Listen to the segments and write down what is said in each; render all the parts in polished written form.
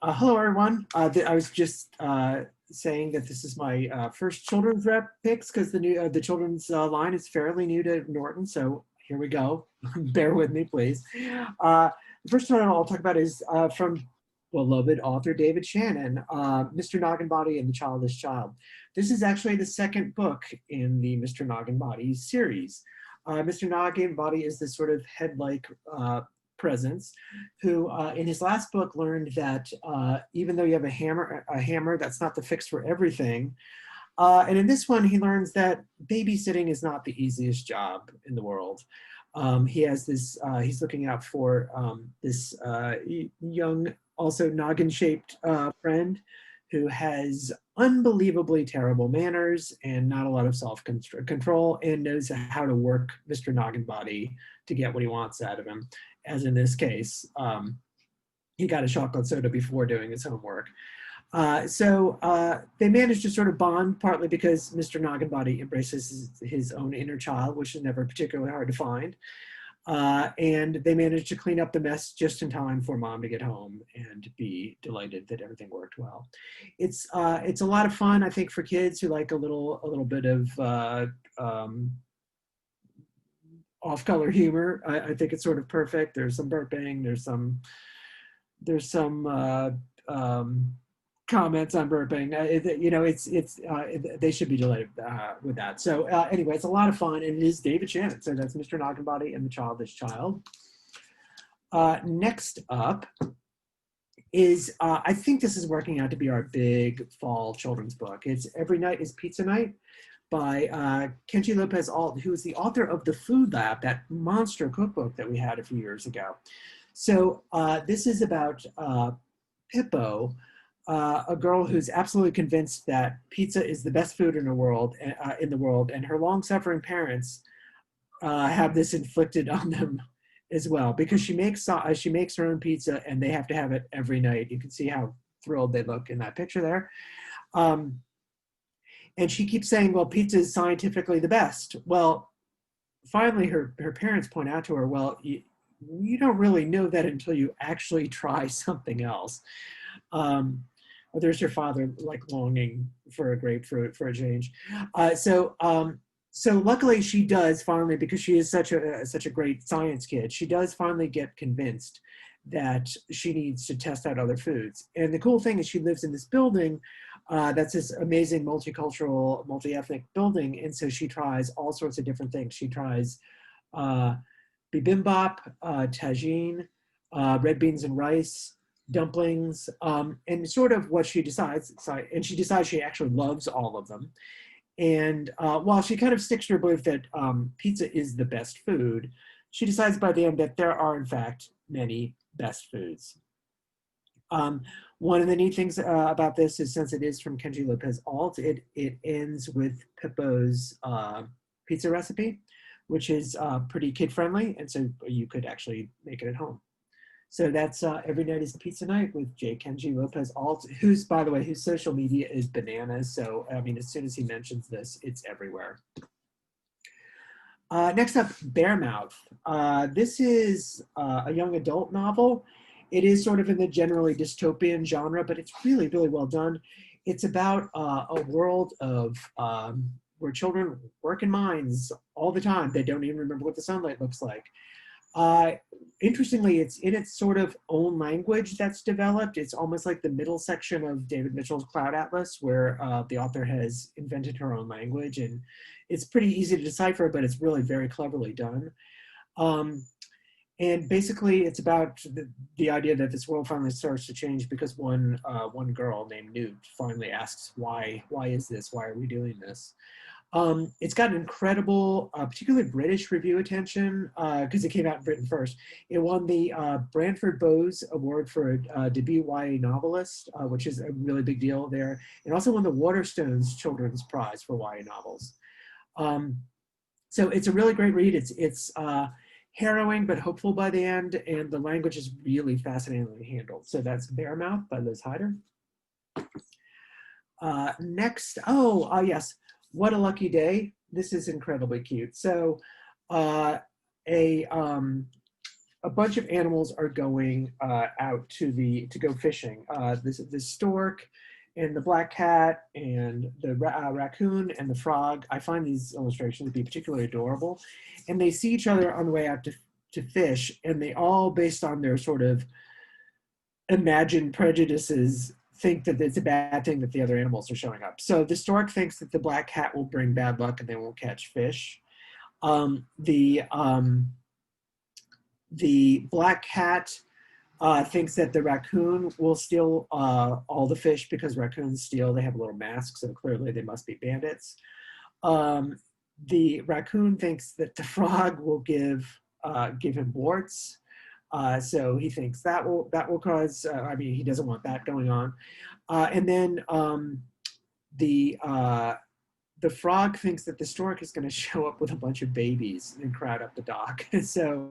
Hello, everyone. I was just saying that this is my first children's rep picks because the children's line is fairly new to Norton. So here we go. Bear with me, please. The first one I'll talk about is from beloved author David Shannon, Mr. Noggin Body and the Childish Child. This is actually the second book in the Mr. Noggin Body series. Mr. Noggin Body is this sort of head-like presence who in his last book learned that even though you have a hammer, that's not the fix for everything. And in this one, he learns that babysitting is not the easiest job in the world. He has this, he's looking out for this young, also noggin-shaped friend who has unbelievably terrible manners and not a lot of self-control and knows how to work Mr. Noggin Body to get what he wants out of him. As in this case, he got a chocolate soda before doing his homework. So they managed to sort of bond, partly because Mr. Noggin Body embraces his own inner child, which is never particularly hard to find. And they managed to clean up the mess just in time for mom to get home and be delighted that everything worked well. It's a lot of fun, I think, for kids who like a little bit of off-color humor. I think it's sort of perfect. There's some burping. There's some comments on burping. You know, they should be delighted with that. So anyway, it's a lot of fun, and it is David Shannon. So that's Mr. Noggin Body and the Childish Child. Next up is I think this is working out to be our big fall children's book. It's Every Night is Pizza Night by Kenji Lopez Alt, who is the author of The Food Lab, that monster cookbook that we had a few years ago. So this is about Pippo, a girl who's absolutely convinced that pizza is the best food in the world, and her long-suffering parents have this inflicted on them as well, because she makes her own pizza and they have to have it every night. You can see how thrilled they look in that picture there. And she keeps saying, well, pizza is scientifically the best. Well, finally, her parents point out to her, well, you don't really know that until you actually try something else. There's your father, like, longing for a grapefruit for a change. So luckily she does finally, because she is such a great science kid, she does finally get convinced that she needs to test out other foods. And the cool thing is she lives in this building that's this amazing multicultural, multi-ethnic building. And so she tries all sorts of different things. She tries bibimbap, tagine, red beans and rice, dumplings, and sort of what she decides. And she decides she actually loves all of them. And while she kind of sticks to her belief that pizza is the best food, she decides by the end that there are, in fact, many best foods. One of the neat things about this is, since it is from Kenji Lopez Alt, it ends with Pippo's pizza recipe, which is pretty kid-friendly, and so you could actually make it at home. So that's Every Night is Pizza Night with J. Kenji Lopez Alt, who's, by the way, whose social media is bananas. So, I mean, as soon as he mentions this, it's everywhere. Next up, Bearmouth. This is a young adult novel. It is sort of in the generally dystopian genre, but it's really, really well done. It's about a world of where children work in mines all the time. They don't even remember what the sunlight looks like. Interestingly, it's in its sort of own language that's developed. It's almost like the middle section of David Mitchell's Cloud Atlas, where the author has invented her own language, and it's pretty easy to decipher, but it's really very cleverly done. And basically, it's about the idea that this world finally starts to change because one girl named Newt finally asks, why is this? Why are we doing this? It's got an incredible, particularly British review attention, because it came out in Britain first. It won the Branford Bowes Award for debut YA novelist, which is a really big deal there. And also won the Waterstones Children's Prize for YA novels. So it's a really great read. It's harrowing but hopeful by the end, and the language is really fascinatingly handled. So that's Bearmouth by Liz Hyder. Next, yes. What a Lucky Day. This is incredibly cute. So a a bunch of animals are going out to go fishing. The stork and the black cat and the raccoon and the frog. I find these illustrations to be particularly adorable, and they see each other on the way out to fish, and they all, based on their sort of imagined prejudices, think that it's a bad thing that the other animals are showing up. So the stork thinks that the black cat will bring bad luck and they won't catch fish. Um, the um, the black cat thinks that the raccoon will steal all the fish because raccoons steal. They have a little mask, so clearly they must be bandits. Um, the raccoon thinks that the frog will give him warts. So he thinks that will cause. I mean, he doesn't want that going on. And then the uh, the frog thinks that the stork is going to show up with a bunch of babies and crowd up the dock. So,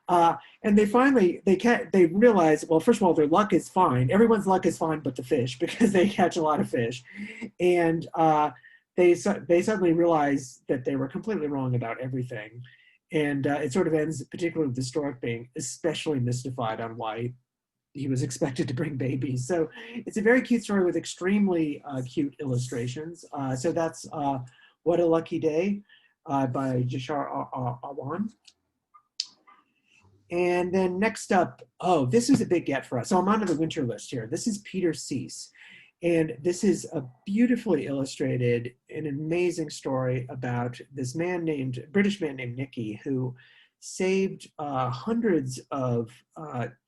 and they realize, well, first of all, their luck is fine. Everyone's luck is fine, but the fish, because they catch a lot of fish, and they suddenly realize that they were completely wrong about everything. And it sort of ends, particularly with the stork being especially mystified on why he was expected to bring babies. So it's a very cute story with extremely cute illustrations. So that's What a Lucky Day by Jashar Awan. And then next up, oh, this is a big get for us. So I'm onto the winter list here. This is Peter Cease. And this is a beautifully illustrated, an amazing story about this British man named Nicky, who saved hundreds of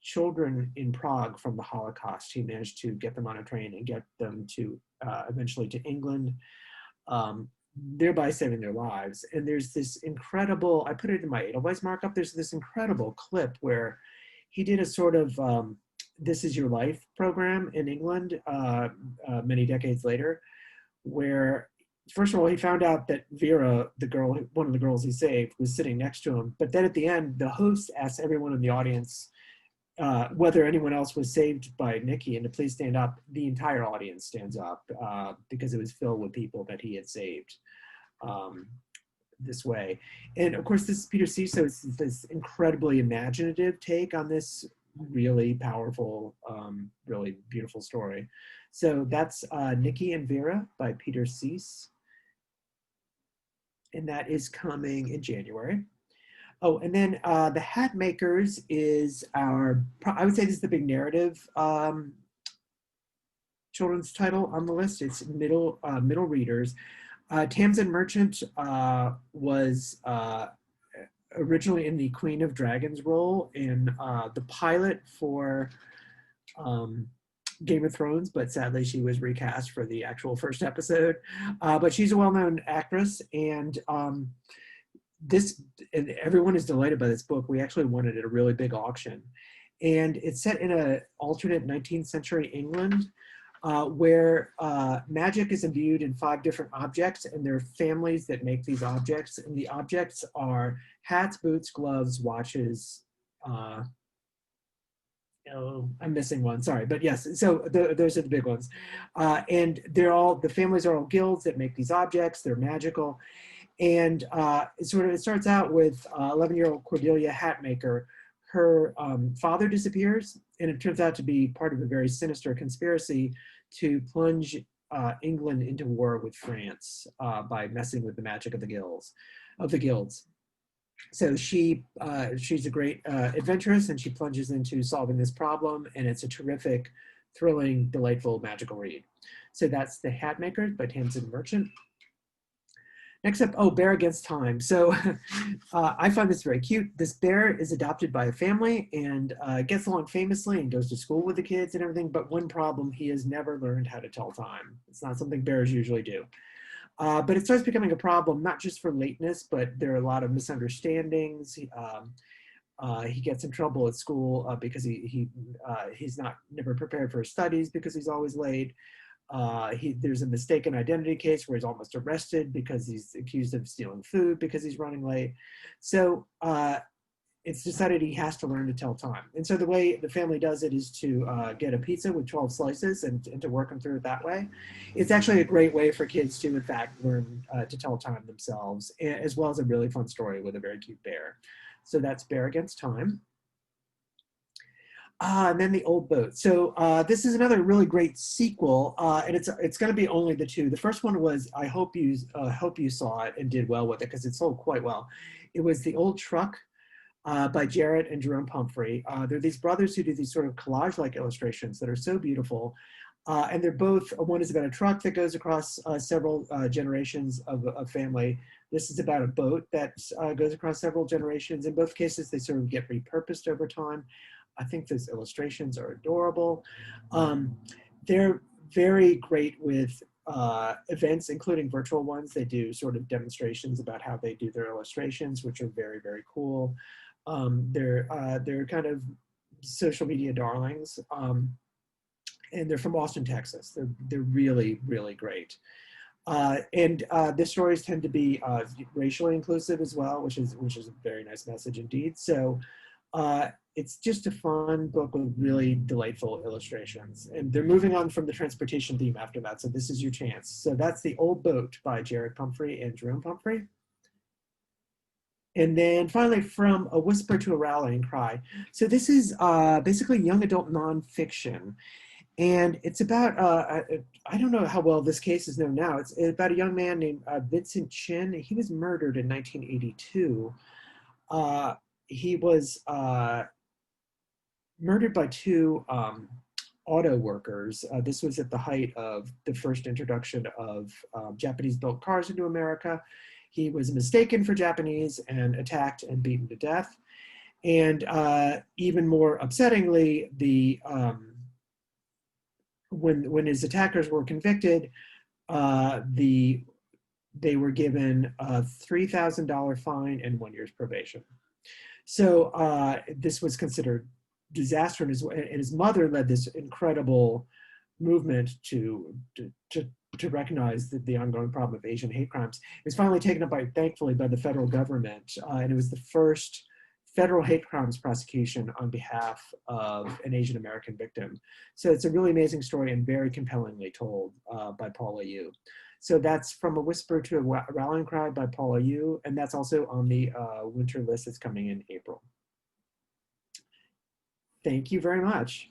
children in Prague from the Holocaust. He managed to get them on a train and get them to eventually to England, thereby saving their lives. And there's this incredible, I put it in my Edelweiss markup, there's this incredible clip where he did a sort of This Is Your Life program in England many decades later, where first of all, he found out that Vera, one of the girls he saved, was sitting next to him. But then at the end, the host asked everyone in the audience whether anyone else was saved by Nicky and to please stand up. The entire audience stands up because it was filled with people that he had saved this way. And of course, this is Peter Cease, so it's this incredibly imaginative take on this really powerful, really beautiful story. So that's Nicky and Vera by Peter Cease. And that is coming in January. Oh, and then The Hat Makers is I would say this is the big narrative children's title on the list. It's middle readers. Tamsin Merchant was originally in the Queen of Dragons role in the pilot for Game of Thrones, but sadly she was recast for the actual first episode. But she's a well-known actress, and everyone is delighted by this book. We actually won it at a really big auction. And it's set in an alternate 19th century England where magic is imbued in 5 different objects, and there are families that make these objects. And the objects are hats, boots, gloves, watches. I'm missing one, sorry, but yes, so those are the big ones. And the families are all guilds that make these objects. They're magical. And it starts out with 11-year-old Cordelia Hatmaker. Her father disappears, and it turns out to be part of a very sinister conspiracy to plunge England into war with France by messing with the magic of the guilds. So she's a great adventuress, and she plunges into solving this problem, and it's a terrific, thrilling, delightful, magical read. So that's The Hatmakers by Tamsin Merchant. Next up, Bear Against Time. So I find this very cute. This bear is adopted by a family and gets along famously and goes to school with the kids and everything, but one problem, he has never learned how to tell time. It's not something bears usually do. But it starts becoming a problem, not just for lateness, but there are a lot of misunderstandings. He gets in trouble at school because he's never prepared for his studies because he's always late. There's a mistaken identity case where he's almost arrested because he's accused of stealing food because he's running late. So it's decided he has to learn to tell time. And so the way the family does it is to get a pizza with 12 slices and to work them through it that way. It's actually a great way for kids to, in fact, learn to tell time themselves, as well as a really fun story with a very cute bear. So that's Bear Against Time. And then The Old Boat. So this is another really great sequel, and it's going to be only the two. The first one was hope you saw it and did well with it because it sold quite well. It was The Old Truck by Jarrett and Jerome Pumphrey. They're these brothers who do these sort of collage-like illustrations that are so beautiful. And they're both, one is about a truck that goes across several generations of a family. This is about a boat that goes across several generations. In both cases, they sort of get repurposed over time. I think those illustrations are adorable. They're very great with events, including virtual ones. They do sort of demonstrations about how they do their illustrations, which are very, very cool. They're kind of social media darlings. And they're from Austin, Texas. They're really, really great. The stories tend to be racially inclusive as well, which is a very nice message indeed. So it's just a fun book with really delightful illustrations. And they're moving on from the transportation theme after that. So this is your chance. So that's The Old Boat by Jarrett Pumphrey and Jerome Pumphrey. And then finally, From a Whisper to a Rallying Cry. So this is basically young adult nonfiction. And it's about, I don't know how well this case is known now. It's about a young man named Vincent Chin. He was murdered in 1982. He was murdered by two auto workers. This was at the height of the first introduction of Japanese-built cars into America. He was mistaken for Japanese and attacked and beaten to death. And even more upsettingly, when his attackers were convicted, they were given a $3,000 fine and 1 year's probation. So this was considered disaster, and his mother led this incredible movement to recognize the ongoing problem of Asian hate crimes. It was finally taken up thankfully, by the federal government, and it was the first federal hate crimes prosecution on behalf of an Asian American victim. So it's a really amazing story and very compellingly told by Paula Yu. So that's From a Whisper to a Rallying Cry by Paula Yu, and that's also on the winter list that's coming in April. Thank you very much.